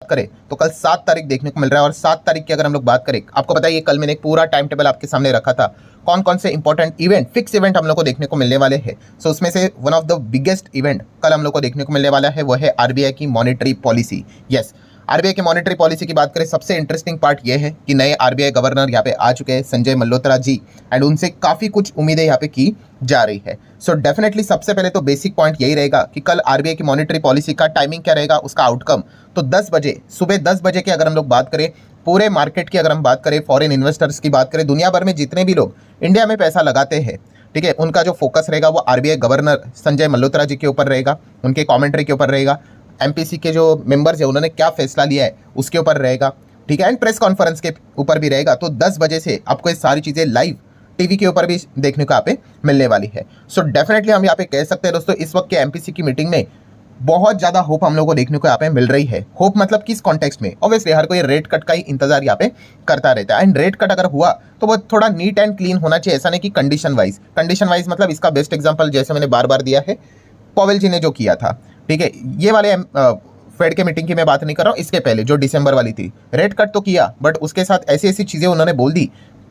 करें तो कल 7 तारीख देखने को मिल रहा है। और 7 तारीख की अगर हम लोग बात करें, आपको बताइए कल मैंने एक पूरा टाइम टेबल आपके सामने रखा था, कौन कौन से इंपॉर्टेंट इवेंट, फिक्स इवेंट हम लोग को देखने को मिलने वाले हैं। सो उसमें से one of the biggest event कल हम लोग को देखने को मिलने वाला है, वो है आरबीआई की मॉनेटरी पॉलिसी। यस, आरबीआई की मॉनेटरी पॉलिसी की बात करें, सबसे इंटरेस्टिंग पार्ट ये है कि नए आरबीआई गवर्नर यहाँ पे आ चुके हैं, संजय मल्होत्रा जी, एंड उनसे काफ़ी कुछ उम्मीदें यहाँ पे की जा रही है। सो डेफिनेटली सबसे पहले तो बेसिक पॉइंट यही रहेगा कि कल आरबीआई की मॉनेटरी पॉलिसी का टाइमिंग क्या रहेगा, उसका आउटकम। तो 10 बजे, सुबह 10 बजे की अगर हम लोग बात करें, पूरे मार्केट की अगर हम बात करें, फॉरेन इन्वेस्टर्स की बात करें, दुनिया भर में जितने भी लोग इंडिया में पैसा लगाते हैं, ठीक है, उनका जो फोकस रहेगा वो आरबीआई गवर्नर संजय मल्होत्रा जी के ऊपर रहेगा, उनके कमेंट्री के ऊपर रहेगा, एमपीसी के जो मेंबर्स है उन्होंने क्या फैसला लिया है उसके ऊपर रहेगा, ठीक है, एंड प्रेस कॉन्फ्रेंस के ऊपर भी रहेगा। तो 10 बजे से आपको ये सारी चीज़ें लाइव टीवी के ऊपर भी देखने को यहाँ पे मिलने वाली है। सो डेफिनेटली हम यहाँ पे कह सकते हैं दोस्तों, इस वक्त के एमपीसी की मीटिंग में बहुत ज़्यादा होप हम लोगों को देखने को यहाँ पे मिल रही है। होप मतलब किस कॉन्टेक्स्ट में, ऑब्वियसली हर कोई रेट कट का ही इंतजार यहाँ पे करता रहता है, एंड रेट कट अगर हुआ तो वो थोड़ा नीट एंड क्लीन होना चाहिए, ऐसा नहीं कि कंडीशन वाइज मतलब इसका बेस्ट एग्जाम्पल जैसे मैंने बार बार दिया है, पॉवेल जी ने जो किया था, ठीक है, ये वाले फेड के मीटिंग की मैं बात नहीं कर रहा हूँ, इसके पहले जो दिसंबर वाली थी, रेट कट तो किया बट उसके साथ ऐसी ऐसी चीज़ें उन्होंने बोल दी,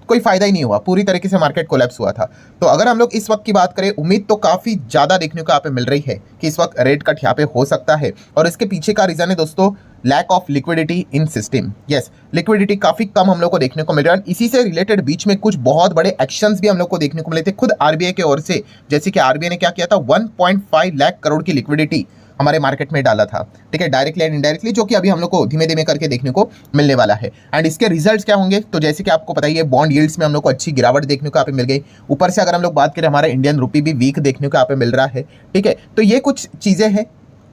कोई फायदा ही नहीं हुआ, पूरी तरीके से मार्केट कोलैप्स हुआ था। तो अगर हम लोग इस वक्त की बात करें, उम्मीद तो काफ़ी ज़्यादा देखने को यहाँ पे मिल रही है कि इस वक्त रेट कट यहाँ पे हो सकता है, और इसके पीछे का रीज़न है दोस्तों lack of liquidity in system. Yes, liquidity काफ़ी कम हम लोग को देखने को मिल रहा है। इसी से रिलेटेड बीच में कुछ बहुत बड़े एक्शंस भी हम लोग को देखने को मिले थे खुद आरबीआई की ओर से, जैसे कि आरबीआई ने क्या किया था, 1.5 लाख करोड़ की लिक्विडिटी हमारे मार्केट में डाला था, ठीक है, डायरेक्टली एंड इनडायरेक्टली, जो कि अभी हम लोग को धीमे धीमे करके देखने को मिलने वाला है। एंड इसके रिजल्ट्स क्या होंगे, तो जैसे कि आपको पता ही है, बॉन्ड यील्ड्स में हम लोग को अच्छी गिरावट देखने को यहाँ पे मिल गई। ऊपर से अगर हम लोग बात करें, हमारा इंडियन रुपी भी वीक देखने को यहाँ पे मिल रहा है, ठीक है। तो ये कुछ चीज़ें हैं,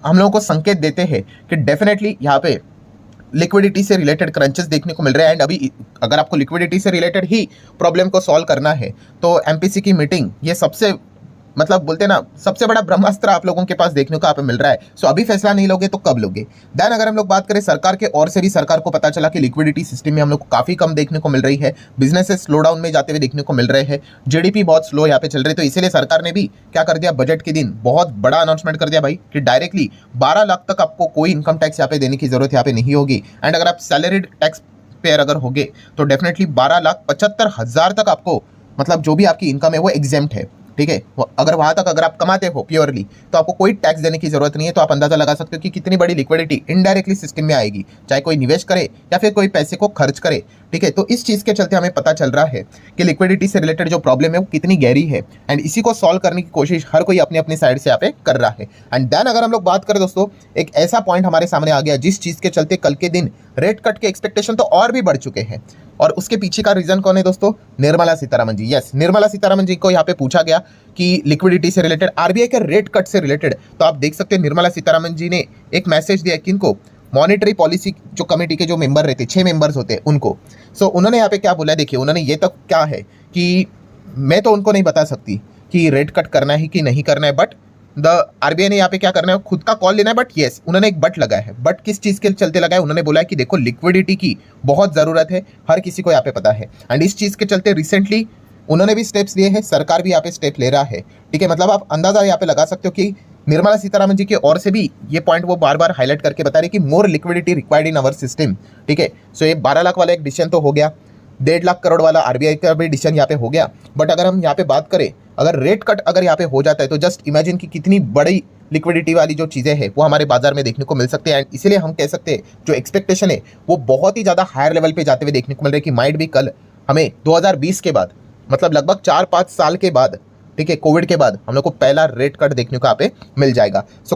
हम लोगों को संकेत देते हैं कि डेफिनेटली यहाँ पे लिक्विडिटी से रिलेटेड क्रंचेस देखने को मिल रहे हैं। एंड अभी अगर आपको लिक्विडिटी से रिलेटेड ही प्रॉब्लम को सॉल्व करना है तो एमपीसी की मीटिंग ये सबसे मतलब बोलते हैं ना, सबसे बड़ा ब्रह्मास्त्र आप लोगों के पास देखने को यहाँ पे मिल रहा है। सो अभी फैसला नहीं लोगे तो कब लोगे। देन अगर हम लोग बात करें सरकार के ओर से भी, सरकार को पता चला कि लिक्विडिटी सिस्टम में हम लोग को काफ़ी कम देखने को मिल रही है, बिजनेसेस स्लो डाउन में जाते हुए देखने को मिल रहे हैं, जीडीपी बहुत स्लो यहाँ पे चल रही है। तो इसीलिए सरकार ने भी क्या कर दिया, बजट के दिन बहुत बड़ा अनाउंसमेंट कर दिया भाई कि डायरेक्टली 12 लाख तक आपको कोई इनकम टैक्स यहाँ पे देने की जरूरत यहाँ पे नहीं होगी। एंड अगर आप सैलरीड टैक्स पेयर अगर होगे तो डेफिनेटली 12,75,000 तक आपको, मतलब जो भी आपकी इनकम है वो एग्जेम्प्ट है, ठीक है। अगर वहां तक अगर आप कमाते हो प्योरली तो आपको कोई टैक्स देने की जरूरत नहीं है। तो आप अंदाजा लगा सकते हो कि कितनी बड़ी लिक्विडिटी इनडायरेक्टली सिस्टम में आएगी, चाहे कोई निवेश करे या फिर कोई पैसे को खर्च करे, ठीक है। तो इस चीज़ के चलते हमें पता चल रहा है कि लिक्विडिटी से रिलेटेड जो प्रॉब्लम है वो कितनी गहरी है, एंड इसी को सॉल्व करने की कोशिश हर कोई अपनी अपनी साइड से यहाँ पे कर रहा है। एंड देन अगर हम लोग बात करें दोस्तों, एक ऐसा पॉइंट हमारे सामने आ गया जिस चीज़ के चलते कल के दिन रेट कट के एक्सपेक्टेशन तो और भी बढ़ चुके हैं, और उसके पीछे का रीजन कौन है दोस्तों, निर्मला सीतारमन जी। यस, निर्मला सीतारमन जी को यहाँ पे पूछा गया कि लिक्विडिटी से रिलेटेड, आरबीआई के रेट कट से रिलेटेड, तो आप देख सकते हैं निर्मला सीतारमन जी ने एक मैसेज दिया किनको, मॉनेटरी पॉलिसी जो कमेटी के जो मेंबर रहते, 6 मेंबर्स होते हैं उनको। सो उन्होंने यहाँ पे क्या बोला, देखिए उन्होंने ये तो क्या है कि मैं तो उनको नहीं बता सकती कि रेट कट करना है कि नहीं करना है, बट द आरबीआई ने यहाँ पे क्या करना है, खुद का कॉल लेना है। बट येस, उन्होंने एक बट लगाया है। बट किस चीज़ के चलते लगाया, उन्होंने बोला है कि देखो लिक्विडिटी की बहुत ज़रूरत है, हर किसी को यहाँ पे पता है, एंड इस चीज़ के चलते रिसेंटली उन्होंने भी स्टेप्स लिए हैं, सरकार भी यहाँ पे स्टेप ले रहा है, ठीक है। मतलब आप अंदाजा यहाँ पे लगा सकते हो कि निर्मला सीतारमन जी की ओर से भी ये पॉइंट वो बार बार हाईलाइट करके बता रहे कि more liquidity required in our system, ठीक है। सो ये 12 लाख वाला एक डिसीजन तो हो गया, 1.5 लाख करोड़ वाला आरबीआई का भी डिसीजन यहाँ पे हो गया। बट अगर हम यहाँ पे बात करें, अगर रेट कट अगर यहाँ पे हो जाता है तो जस्ट इमेजिन कि कितनी बड़ी लिक्विडिटी वाली जो चीज़ें हैं वो हमारे बाजार में देखने को मिल सकते हैं। एंड इसीलिए हम कह सकते हैं जो एक्सपेक्टेशन है वो बहुत ही ज़्यादा हायर लेवल पे जाते हुए देखने को मिल रहा है कि माइट भी कल हमें 2020 के बाद, मतलब लगभग 4-5 साल के बाद, ठीक है, कोविड के बाद हम लोग को पहला रेट कट देखने को यहाँ पे मिल जाएगा। सो